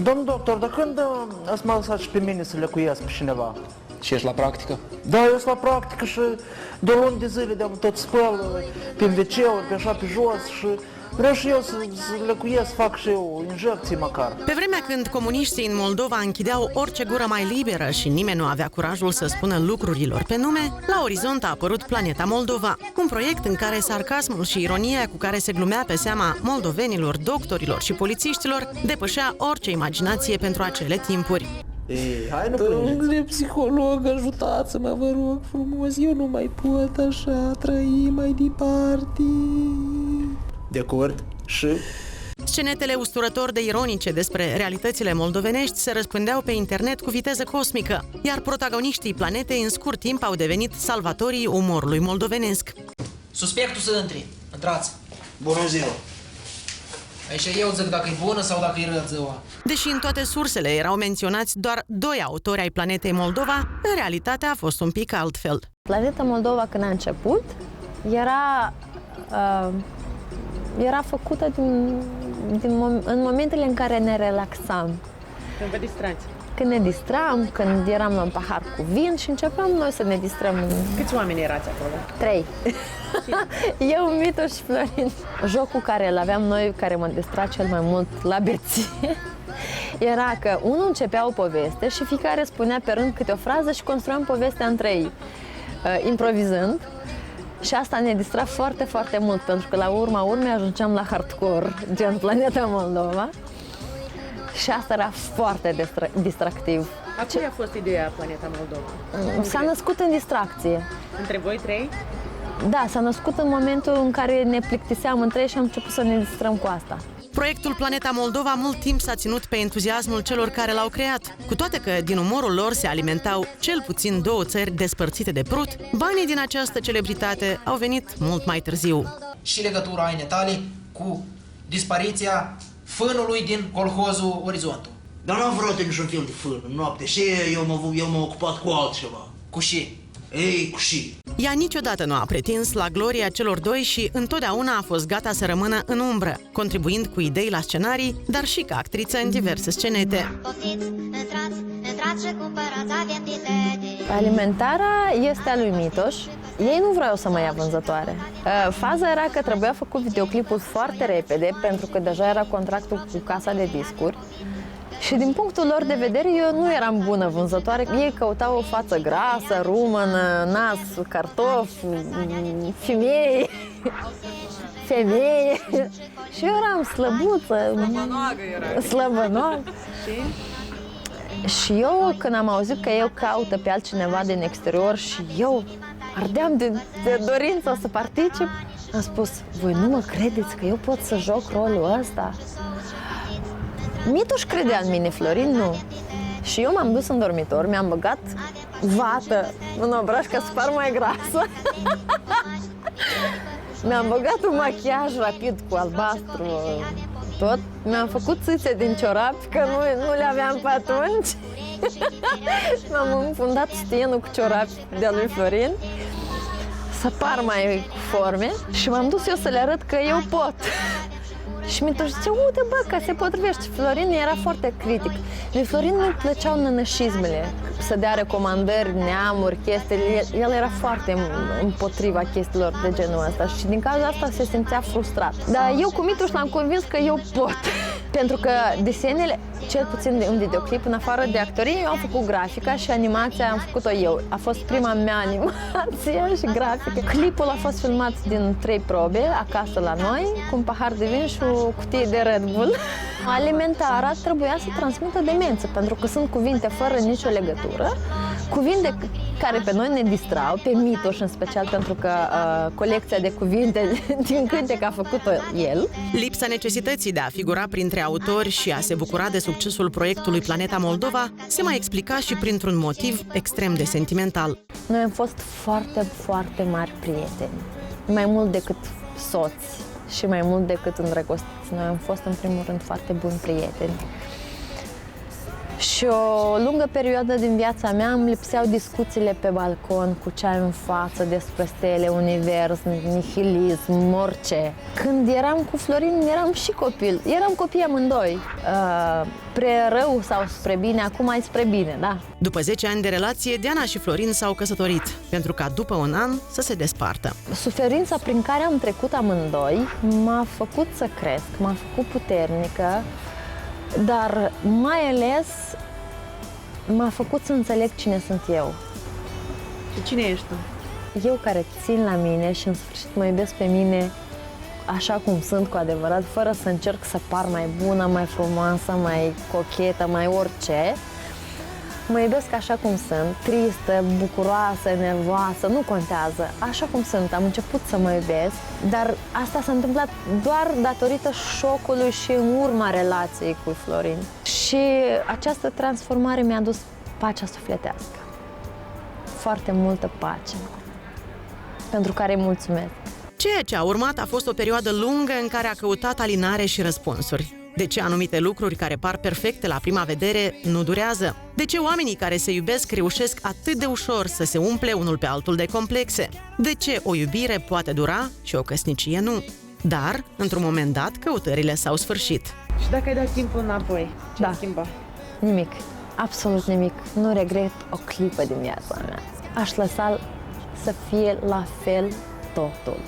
Domnul doctor, dar când ați mă lăsat și pe mine să lecuiesc pe cineva? Și ești la practică? Da, eu sunt la practică și de luni de zile de-am tot spăl pe WC-uri, pe așa pe jos și vreau și eu să lecuiesc, fac și eu injecții măcar. Pe vremea când comuniștii în Moldova închideau orice gură mai liberă și nimeni nu avea curajul să spună lucrurilor pe nume, la orizont a apărut Planeta Moldova, un proiect în care sarcasmul și ironia cu care se glumea pe seama moldovenilor, doctorilor și polițiștilor depășea orice imaginație pentru acele timpuri. Ei, hai nu Domnule psiholog, ajutați-mă, vă rog frumos, eu nu mai pot așa trăi mai departe. De acord? Și? Scenetele usturător de ironice despre realitățile moldovenești se răspândeau pe internet cu viteză cosmică, iar protagoniștii Planetei în scurt timp au devenit salvatorii umorului moldovenesc. Suspectul să intre. Intrați. Bună ziua! Aici eu zic dacă e bună sau dacă e rău ziua. Deși în toate sursele erau menționați doar 2 autori ai Planetei Moldova, în realitate a fost un pic altfel. Planeta Moldova, când a început, era făcută în momentele în care ne relaxam. Când vă distrați. Când ne distram, când eram la un pahar cu vin și începeam noi să ne distrăm. Câți oameni erați acolo? 3. Eu, Mitu și Florin. Jocul care îl aveam noi, care mă distra cel mai mult la beție, era că unul începea o poveste și fiecare spunea pe rând câte o frază și construiam povestea între ei, improvizând. Și asta ne distra foarte, foarte mult, pentru că la urma urmei ajungeam la hardcore, gen Planeta Moldova. Și asta era foarte distractiv. A cui a fost ideea Planeta Moldova? S-a născut în distracție. Între voi 3? Da, s-a născut în momentul în care ne plictiseam între ei și am început să ne distrăm cu asta. Proiectul Planeta Moldova mult timp s-a ținut pe entuziasmul celor care l-au creat. Cu toate că din umorul lor se alimentau cel puțin 2 țări despărțite de prut, banii din această celebritate au venit mult mai târziu. Și legătura ai Natali cu dispariția fânului din colhozul Orizontul. Dar n-am vrut niciun film de fân în noapte și eu m-am ocupat cu altceva. Cu și? Ei, cu și. Ea niciodată nu a pretins la gloria celor 2 și întotdeauna a fost gata să rămână în umbră, contribuind cu idei la scenarii, dar și ca actriță în diverse scenete. Alimentarea este a lui Mitoș. Ei nu vreau să mă ia vânzătoare. Faza era că trebuia făcut videoclipul foarte repede, pentru că deja era contractul cu casa de discuri. Și din punctul lor de vedere, eu nu eram bună vânzătoare. Ei căutau o față grasă, rumănă, nas, cartof, femeie. Și eu eram slăbuță. Slăbănoagă. Și eu, când am auzit că eu caută pe altcineva din exterior și eu ardeam de dorință să particip, am spus, voi nu mă credeți că eu pot să joc rolul ăsta? Mituș credea în mine, Florin nu. Și eu m-am dus în dormitor, mi-am băgat vată în obraj ca să par mai grasă. Mi-am băgat un machiaj rapid cu albastru, tot. Mi-am făcut țâțe din ciorapi, că nu le aveam pe atunci. Mi-am înfundat stienul cu ciorapi de-a lui Florin, să par mai forme. Și m-am dus eu să le arăt că eu pot. Și Mituș zice, uite bă, că se potrivește. Florin era foarte critic. Lui Florin nu-i plăceau nănășismele, să dea recomandări, neamuri, chestii. El era foarte împotriva chestiilor de genul ăsta și din cauza asta se simțea frustrat. Dar eu cu Mituș l-am convins că eu pot. Pentru că desenele, cel puțin în videoclip, în afară de actorie, eu am făcut grafica și animația am făcut-o eu. A fost prima mea animație și grafică. Clipul a fost filmat din 3 probe, acasă la noi, cu un pahar de vin și o cutie de Red Bull. Alimentarea trebuia să transmită demență, pentru că sunt cuvinte fără nicio legătură, cuvinte care pe noi ne distrau, pe Mitoș în special, pentru că colecția de cuvinte din cântec a făcut-o el. Lipsa necesității de a figura printre autori și a se bucura de succesul proiectului Planeta Moldova se mai explica și printr-un motiv extrem de sentimental. Noi am fost foarte, foarte mari prieteni, mai mult decât soți și mai mult decât îndrăgostiți. Noi am fost în primul rând foarte buni prieteni. Și o lungă perioadă din viața mea îmi lipseau discuțiile pe balcon cu ceai în față despre stele, univers, nihilism, orice. Când eram cu Florin, eram și copil. Eram copii amândoi. Spre rău sau spre bine, acum mai spre bine, da. După 10 ani de relație, Diana și Florin s-au căsătorit, pentru ca după un an să se despartă. Suferința prin care am trecut amândoi m-a făcut să cresc, m-a făcut puternică, dar mai ales m-a făcut să înțeleg cine sunt eu. Și cine ești tu? Eu care țin la mine și în sfârșit mă iubesc pe mine așa cum sunt cu adevărat, fără să încerc să par mai bună, mai frumoasă, mai cochetă, mai orice. Mă iubesc așa cum sunt, tristă, bucuroasă, nervoasă, nu contează, așa cum sunt. Am început să mă iubesc, dar asta s-a întâmplat doar datorită șocului și în urma relației cu Florin. Și această transformare mi-a adus pacea sufletească. Foarte multă pace, pentru care îi mulțumesc. Ceea ce a urmat a fost o perioadă lungă în care a căutat alinare și răspunsuri. De ce anumite lucruri care par perfecte la prima vedere nu durează? De ce oamenii care se iubesc reușesc atât de ușor să se umple unul pe altul de complexe? De ce o iubire poate dura și o căsnicie nu? Dar, într-un moment dat, căutările s-au sfârșit. Și dacă ai dat timpul înapoi, ce ai schimba? Nimic. Absolut nimic. Nu regret o clipă din viața mea. Aș lăsa să fie la fel totul.